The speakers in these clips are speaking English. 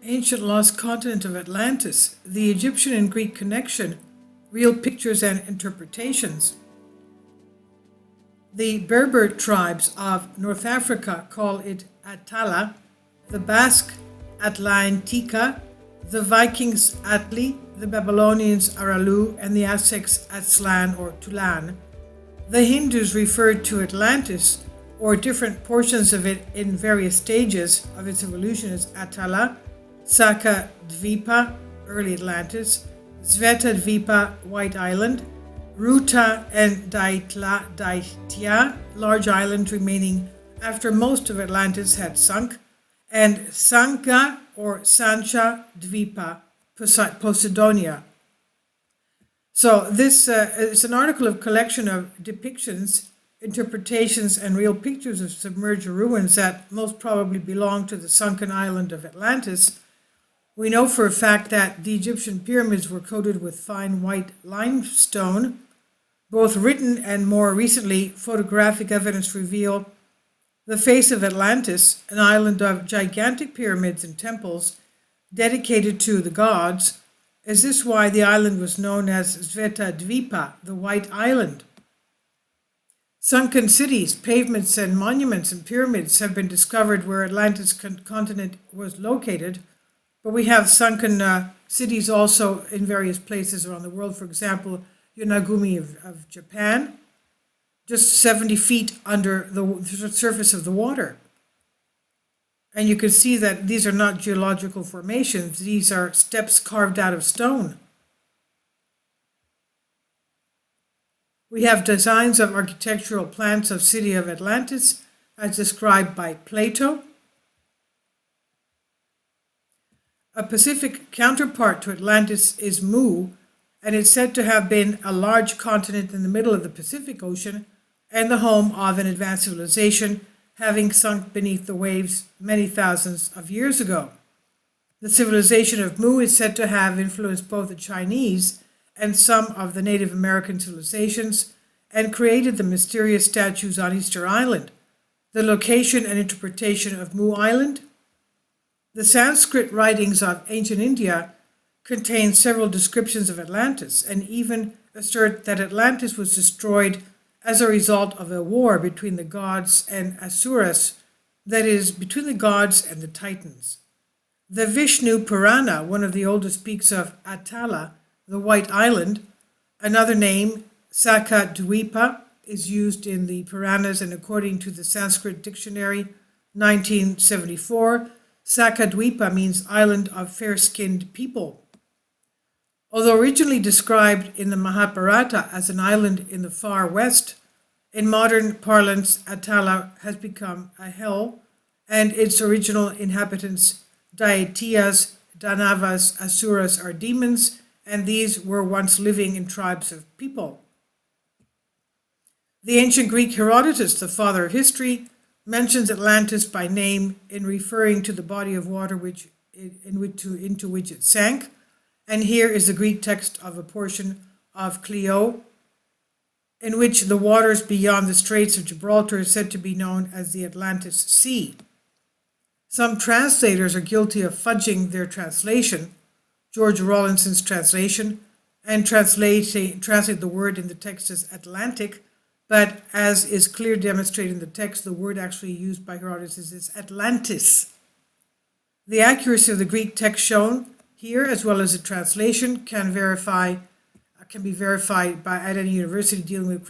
Ancient lost continent of Atlantis, the Egyptian and Greek connection, real pictures and interpretations. The Berber tribes of North Africa call it Atala, the Basque Atlantica, the Vikings Atli, the Babylonians Aralu, and the Aztecs Aztlan or Tulan. The Hindus referred to Atlantis, or different portions of it in various stages of its evolution, as Atala, Saka Dvipa, early Atlantis, Sveta Dvipa, White Island, Ruta and Daitya, large island remaining after most of Atlantis had sunk, and Sanka or Sancha Dvipa, Posidonia. So this is an article of collection of depictions, interpretations, and real pictures of submerged ruins that most probably belong to the sunken island of Atlantis. We know for a fact that the Egyptian pyramids were coated with fine white limestone. Both written and more recently photographic evidence reveal the face of Atlantis, an island of gigantic pyramids and temples dedicated to the gods. Is this why the island was known as Sveta Dvipa, the White Island? Sunken cities, pavements, and monuments and pyramids have been discovered where Atlantis continent was located, but we have sunken cities also in various places around the world. For example, Yonaguni of Japan, just 70 feet under the surface of the water. And you can see that these are not geological formations, these are steps carved out of stone. We have designs of architectural plans of city of Atlantis as described by Plato. A Pacific counterpart to Atlantis is Mu, and it's said to have been a large continent in the middle of the Pacific Ocean and the home of an advanced civilization, having sunk beneath the waves many thousands of years ago. The civilization of Mu is said to have influenced both the Chinese and some of the Native American civilizations and created the mysterious statues on Easter Island. The location and interpretation of Mu Island. The Sanskrit writings of ancient India contain several descriptions of Atlantis and even assert that Atlantis was destroyed as a result of a war between the gods and Asuras, that is, between the gods and the Titans. The Vishnu Purana, one of the oldest, speaks of Atala, the White Island. Another name, Saka Dvipa, is used in the Puranas, and according to the Sanskrit Dictionary, 1974, Saka Dvipa means island of fair-skinned people. Although originally described in the Mahabharata as an island in the far west, in modern parlance, Atala has become a hell, and its original inhabitants, Daityas, Danavas, Asuras, are demons, and these were once living in tribes of people. The ancient Greek Herodotus, the father of history, mentions Atlantis by name in referring to the body of water into which it sank. And here is the Greek text of a portion of Clio, in which the waters beyond the Straits of Gibraltar is said to be known as the Atlantis Sea. Some translators are guilty of fudging their translation, George Rawlinson's translation, and translate the word in the text as Atlantic, but as is clearly demonstrated in the text, the word actually used by Herodotus is Atlantis. The accuracy of the Greek text shown here, as well as the translation, can be verified by at any university dealing with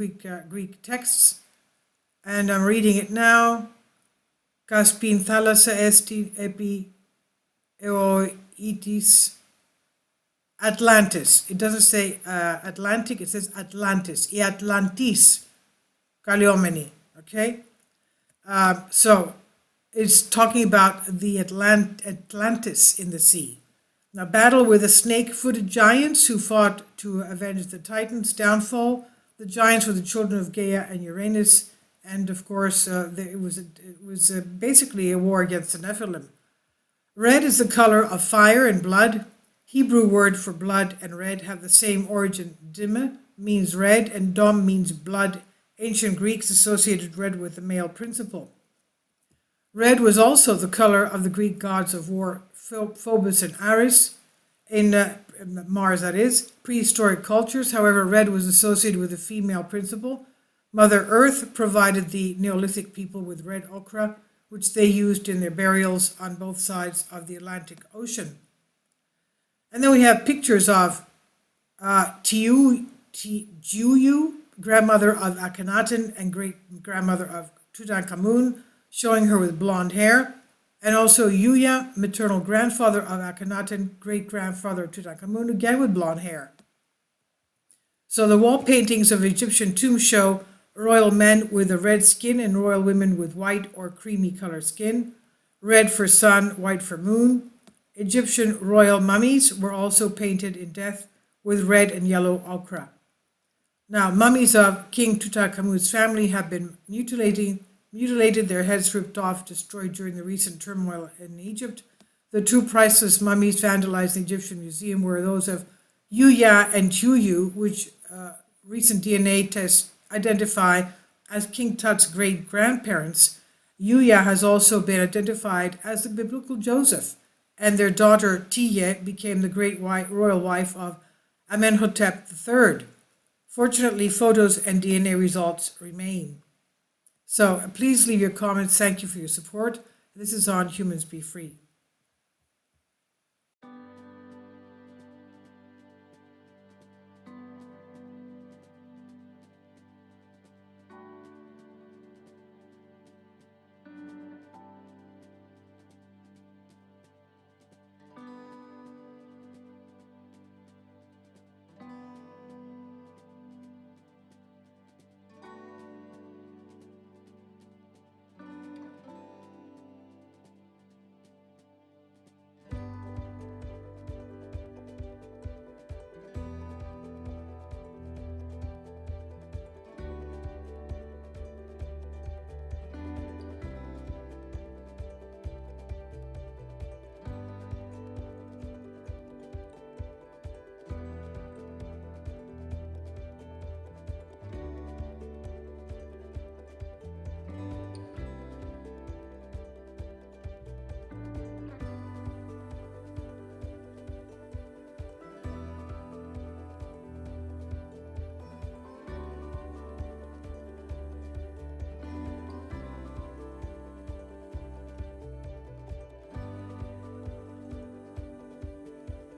Greek texts. And I'm reading it now. Kaspin thalassa esti epi eoitis Atlantis. It doesn't say Atlantic, it says Atlantis. I Atlantis. Kaliomeni. Okay? So it's talking about the Atlantis in the sea. Now, battle with the snake-footed giants who fought to avenge the Titans' downfall. The giants were the children of Gaia and Uranus, and of course, it was basically a war against the Nephilim. Red is the color of fire and blood. Hebrew word for blood and red have the same origin. Dime means red, and dom means blood. Ancient Greeks associated red with the male principle. Red was also the color of the Greek gods of war Phobos and Ares, in Mars that is, prehistoric cultures. However, red was associated with a female principle. Mother Earth provided the Neolithic people with red ochre, which they used in their burials on both sides of the Atlantic Ocean. And then we have pictures of Tiuyu, grandmother of Akhenaten and great-grandmother of Tutankhamun, showing her with blonde hair, and also Yuya, maternal grandfather of Akhenaten, great-grandfather of Tutankhamun, again with blonde hair. So the wall paintings of Egyptian tombs show royal men with a red skin and royal women with white or creamy colored skin, red for sun, white for moon. Egyptian royal mummies were also painted in death with red and yellow ochre. Now, mummies of King Tutankhamun's family have been mutilated, their heads ripped off, destroyed during the recent turmoil in Egypt. The two priceless mummies vandalized in the Egyptian Museum were those of Yuya and Tiuyu, which recent DNA tests identify as King Tut's great-grandparents. Yuya has also been identified as the biblical Joseph, and their daughter Tiye became the great royal wife of Amenhotep III. Fortunately, photos and DNA results remain. So please leave your comments. Thank you for your support. This is on Humans Be Free.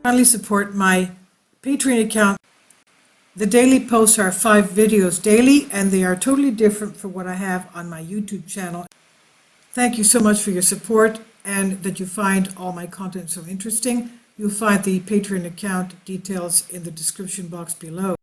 Kindly support my Patreon account. The daily posts are 5 videos daily, and they are totally different from what I have on my YouTube channel. Thank you so much for your support and that you find all my content so interesting. You'll find the Patreon account details in the description box below.